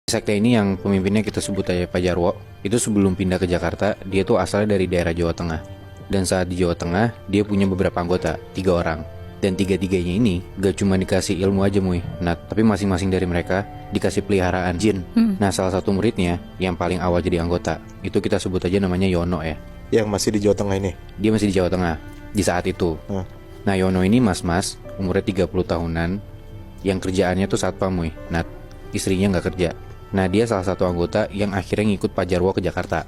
Sekte ini yang pemimpinnya kita sebut aja Pak Jarwo. Itu sebelum pindah ke Jakarta, dia tuh asalnya dari daerah Jawa Tengah. Dan saat di Jawa Tengah, dia punya beberapa anggota, 3 orang. Dan tiga-tiganya ini gak cuma dikasih ilmu aja Muy, tapi masing-masing dari mereka dikasih peliharaan jin. Nah, salah satu muridnya yang paling awal jadi anggota, itu kita sebut aja namanya Yono ya. Yang masih di Jawa Tengah ini? Dia masih di Jawa Tengah di saat itu. Nah, Yono ini mas-mas, umurnya 30 tahunan, yang kerjaannya tuh satpam Muy. Nah, istrinya gak kerja. Nah, dia salah satu anggota yang akhirnya ngikut Pak Jarwo ke Jakarta.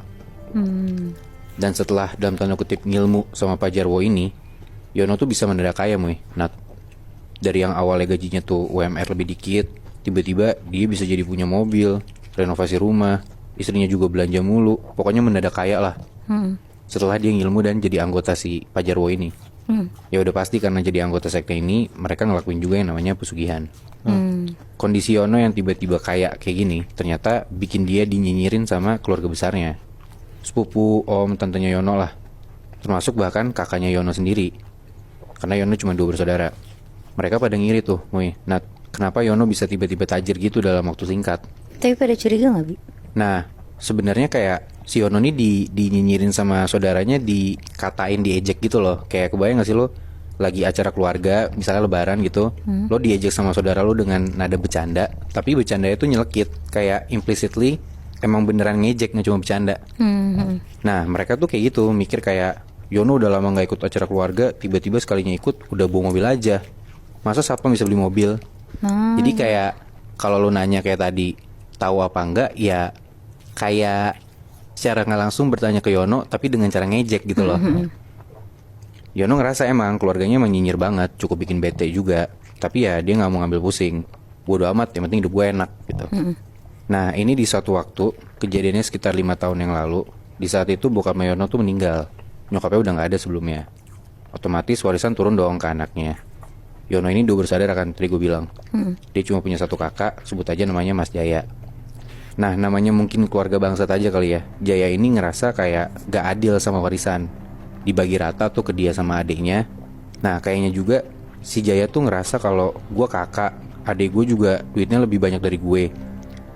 Dan setelah dalam tanda kutip ngilmu sama Pak Jarwo ini, Yono tuh bisa mendadak kaya Muy. Nah, dari yang awalnya gajinya tuh UMR lebih dikit, tiba-tiba dia bisa jadi punya mobil, renovasi rumah, istrinya juga belanja mulu. Pokoknya mendadak kaya lah. Setelah dia ngilmu dan jadi anggota si Pak Jarwo ini. Ya udah pasti karena jadi anggota sekte ini, mereka ngelakuin juga yang namanya pesugihan. Kondisi Yono yang tiba-tiba kaya kayak gini ternyata bikin dia dinyinyirin sama keluarga besarnya, sepupu, om, tantenya Yono lah. Termasuk bahkan kakaknya Yono sendiri. Karena Yono cuma 2 bersaudara. Mereka pada ngiri tuh Muy. Nah, kenapa Yono bisa tiba-tiba tajir gitu dalam waktu singkat? Tapi pada curiga gak, Bi? Nah, sebenarnya kayak si Yono ini dinyinyirin sama saudaranya, dikatain, diejek gitu loh. Kayak kebayang gak sih lo lagi acara keluarga, misalnya lebaran gitu, lo diejek sama saudara lo dengan nada bercanda, tapi bercandanya tuh nyelekit, kayak implicitly emang beneran ngejek, gak cuma bercanda. Nah, mereka tuh kayak gitu, mikir kayak Yono udah lama gak ikut acara keluarga, tiba-tiba sekalinya ikut udah bawa mobil aja. Masa satpam bisa beli mobil? Jadi kayak kalau lo nanya kayak tadi tahu apa enggak, ya kayak secara nggak langsung bertanya ke Yono tapi dengan cara ngejek gitu loh. Yono ngerasa emang keluarganya emang nyinyir banget, cukup bikin bete juga. Tapi ya dia nggak mau ngambil pusing. Bodo amat, yang penting hidup gue enak gitu. Nah, ini di suatu waktu, kejadiannya sekitar 5 tahun yang lalu. Di saat itu bokap Yono tuh meninggal. Nyokapnya udah nggak ada sebelumnya. Otomatis warisan turun dong ke anaknya. Yono ini 2 bersaudara kan, tadi gue bilang. Dia cuma punya 1 kakak, sebut aja namanya Mas Jaya. Nah, namanya mungkin keluarga bangsat aja kali ya. Jaya ini ngerasa kayak gak adil sama warisan, dibagi rata tuh ke dia sama adiknya. Nah, kayaknya juga si Jaya tuh ngerasa kalau gue kakak, adik gue juga duitnya lebih banyak dari gue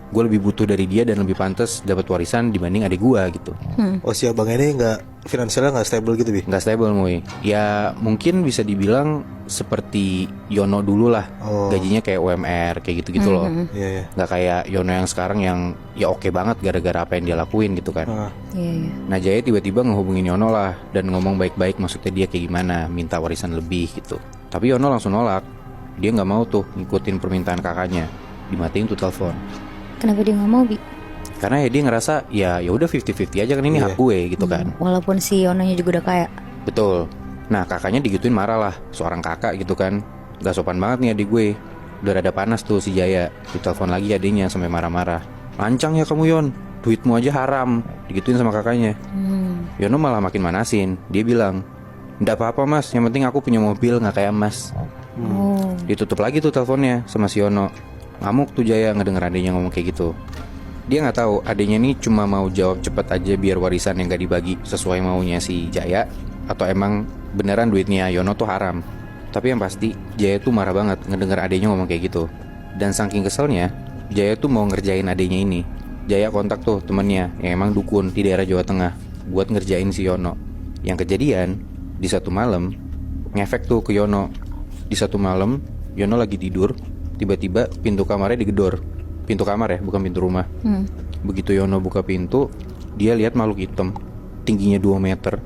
lebih butuh dari dia dan lebih pantas dapat warisan dibanding adik gue gitu. Oh, si abang ini finansialnya nggak stable gitu, Bi? Nggak stable Muy. Ya mungkin bisa dibilang seperti Yono dulu lah. Gajinya kayak UMR kayak gitu-gitu loh. Iya. Nggak kayak Yono yang sekarang yang ya oke banget gara-gara apa yang dia lakuin gitu kan. Iya. Nah, Jaya tiba-tiba ngehubungin Yono lah dan ngomong baik-baik, maksudnya dia kayak gimana, minta warisan lebih gitu. Tapi Yono langsung nolak. Dia nggak mau tuh ngikutin permintaan kakaknya. Dimatiin tuh telepon. Kenapa dia gak mau, Bi? Karena ya dia ngerasa ya udah 50-50 aja kan, ini hak gue gitu kan. Walaupun si Yononya juga udah kaya. Betul. Nah, kakaknya digituin marah lah. Seorang kakak gitu kan, gak sopan banget nih adik gue. Udah rada panas tuh si Jaya. Ditelepon lagi adiknya sampai marah-marah. Lancang ya kamu Yon, duitmu aja haram. Digituin sama kakaknya. Yono malah makin manasin. Dia bilang, nggak apa-apa mas, yang penting aku punya mobil gak kayak mas. Ditutup lagi tuh teleponnya sama si Yono. Ngamuk tuh Jaya ngedenger adiknya ngomong kayak gitu. Dia gak tahu adiknya ini cuma mau jawab cepet aja biar warisan yang gak dibagi sesuai maunya si Jaya, atau emang beneran duitnya Yono tuh haram. Tapi yang pasti Jaya tuh marah banget ngedenger adiknya ngomong kayak gitu. Dan saking keselnya, Jaya tuh mau ngerjain adiknya ini. Jaya kontak tuh temennya yang emang dukun di daerah Jawa Tengah buat ngerjain si Yono. Yang kejadian di satu malam ngefek tuh ke Yono. Di satu malam Yono lagi tidur, tiba-tiba pintu kamarnya digedor. Pintu kamar ya, bukan pintu rumah. Begitu Yono buka pintu, dia lihat makhluk hitam, tingginya 2 meter,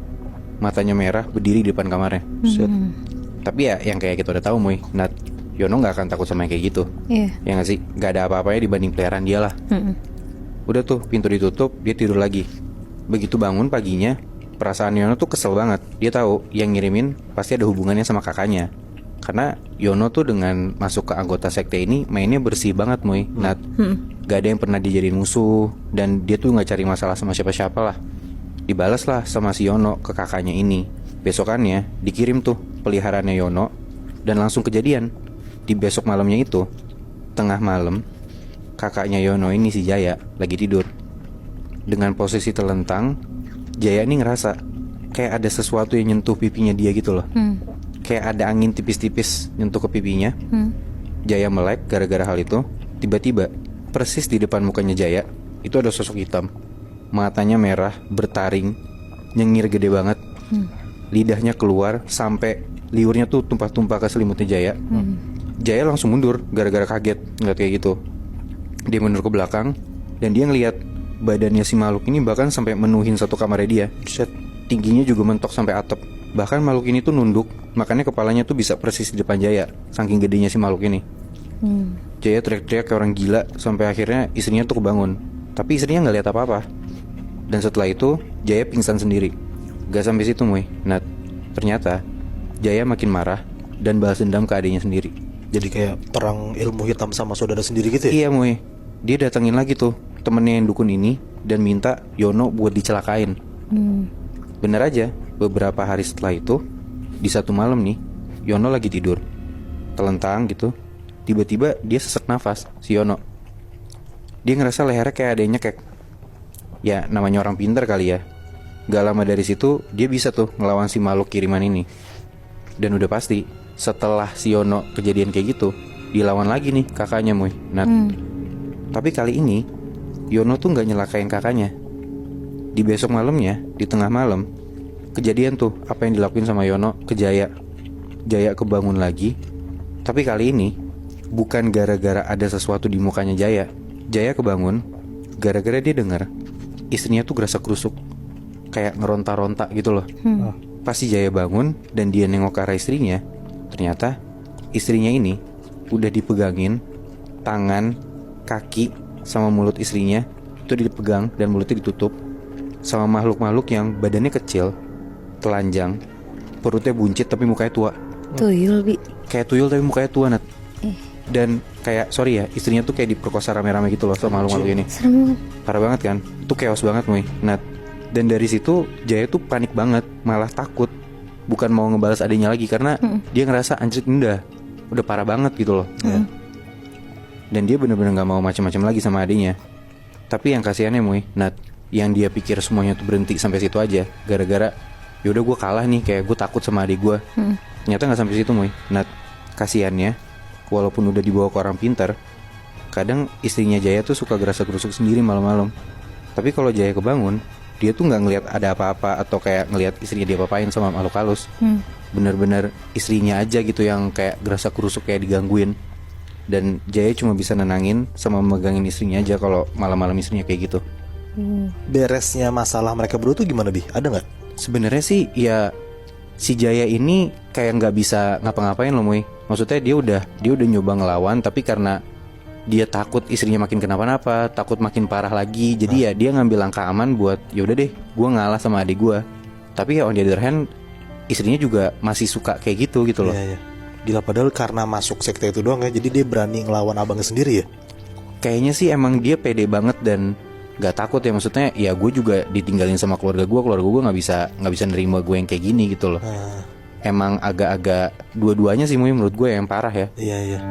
matanya merah, berdiri di depan kamarnya. Tapi ya yang kayak kita udah tahu Muy, Nat, Yono gak akan takut sama yang kayak gitu. Ya gak sih, gak ada apa-apanya dibanding peliharaan dia lah. Udah tuh pintu ditutup, dia tidur lagi. Begitu bangun paginya, perasaan Yono tuh kesel banget. Dia tahu yang ngirimin pasti ada hubungannya sama kakaknya. Karena Yono tuh dengan masuk ke anggota sekte ini mainnya bersih banget Muy, Nat. Gak ada yang pernah dijadiin musuh, dan dia tuh gak cari masalah sama siapa-siapa lah. Dibalas lah sama si Yono ke kakaknya ini. Besokannya dikirim tuh peliharaannya Yono, dan langsung kejadian. Di besok malamnya itu, tengah malam, kakaknya Yono ini si Jaya lagi tidur. Dengan posisi telentang, Jaya ini ngerasa kayak ada sesuatu yang nyentuh pipinya dia gitu loh. Kayak ada angin tipis-tipis nyentuh ke pipinya. Jaya melek gara-gara hal itu. Tiba-tiba persis di depan mukanya Jaya itu ada sosok hitam. Matanya merah, bertaring, nyengir gede banget. Lidahnya keluar sampai liurnya tuh tumpah-tumpah ke selimutnya Jaya. Jaya langsung mundur gara-gara kaget ngeliat kayak gitu. Dia mundur ke belakang dan dia ngeliat badannya si makhluk ini bahkan sampai menuhin satu kamarnya dia. Set. Tingginya juga mentok sampai atap. Bahkan makhluk ini tuh nunduk, makanya kepalanya tuh bisa persis di depan Jaya, saking gedenya si makhluk ini. Jaya teriak-teriak kayak orang gila sampai akhirnya istrinya tuh kebangun. Tapi istrinya nggak lihat apa-apa. Dan setelah itu Jaya pingsan sendiri. Gak sampai situ Muy, Nat. Ternyata Jaya makin marah dan balas dendam ke adiknya sendiri. Jadi kayak perang ilmu hitam sama saudara sendiri gitu ya? Iya Muy, dia datengin lagi tuh temennya yang dukun ini dan minta Yono buat dicelakain. Bener aja, beberapa hari setelah itu, di satu malam nih, Yono lagi tidur, telentang gitu. Tiba-tiba dia sesak nafas, si Yono. Dia ngerasa lehernya kayak ada yang nyekek. Ya namanya orang pintar kali ya. Gak lama dari situ dia bisa tuh ngelawan si makhluk kiriman ini. Dan udah pasti setelah si Yono kejadian kayak gitu, dilawan lagi nih kakaknya Muy, Nat. Tapi kali ini Yono tuh gak nyelakain kakaknya. Di besok malamnya, di tengah malam, kejadian tuh apa yang dilakuin sama Yono ke Jaya. Jaya kebangun lagi. Tapi kali ini bukan gara-gara ada sesuatu di mukanya Jaya. Jaya kebangun gara-gara dia dengar istrinya tuh gerasa kerusuk, kayak ngeronta-ronta gitu loh. Pas si Jaya bangun dan dia nengok ke arah istrinya, ternyata istrinya ini udah dipegangin tangan, kaki, sama mulut istrinya itu dipegang dan mulutnya ditutup sama makhluk-makhluk yang badannya kecil, telanjang, perutnya buncit tapi mukanya tua. Tuyul, Bi. Kayak tuyul tapi mukanya tua, Nat. Dan kayak, sorry ya, istrinya tuh kayak diperkosa rame-rame gitu loh sama makhluk-makhluk ini. Serem banget. Parah banget kan? Itu chaos banget Muy, Nat. Dan dari situ Jaya tuh panik banget, malah takut. Bukan mau ngebalas adiknya lagi karena dia ngerasa anjir ini udah parah banget gitu loh. Dan dia bener-bener gak mau macam-macam lagi sama adiknya. Tapi yang kasihannya Muy, Nat, yang dia pikir semuanya tuh berhenti sampai situ aja gara-gara yaudah gue kalah nih, kayak gue takut sama adik gue. Ternyata gak sampai situ Muy, Nat. Kasihannya, walaupun udah dibawa ke orang pintar, kadang istrinya Jaya tuh suka gerasa gerusuk sendiri malam-malam. Tapi kalau Jaya kebangun, dia tuh nggak ngelihat ada apa-apa atau kayak ngelihat istrinya dia apain sama makhluk halus. Bener-bener istrinya aja gitu yang kayak gerasa kerusuk kayak digangguin. Dan Jaya cuma bisa nenangin sama megangin istrinya aja kalau malam-malam istrinya kayak gitu. Beresnya masalah mereka berdua tuh gimana, Bi? Ada nggak? Sebenarnya sih ya si Jaya ini kayak nggak bisa ngapa-ngapain loh Muy. Maksudnya dia udah nyoba ngelawan, tapi karena dia takut istrinya makin kenapa-napa, takut makin parah lagi, jadi ya dia ngambil langkah aman buat yaudah deh, gue ngalah sama adik gue. Tapi ya on the other hand, istrinya juga masih suka kayak gitu loh. Iya. Gila, padahal karena masuk sekte itu doang ya, jadi dia berani ngelawan abangnya sendiri ya. Kayaknya sih emang dia pede banget dan gak takut ya. Maksudnya ya gue juga ditinggalin sama keluarga gue nggak bisa nerima gue yang kayak gini gitu loh. Emang agak-agak dua-duanya sih menurut gue yang parah ya. Iya.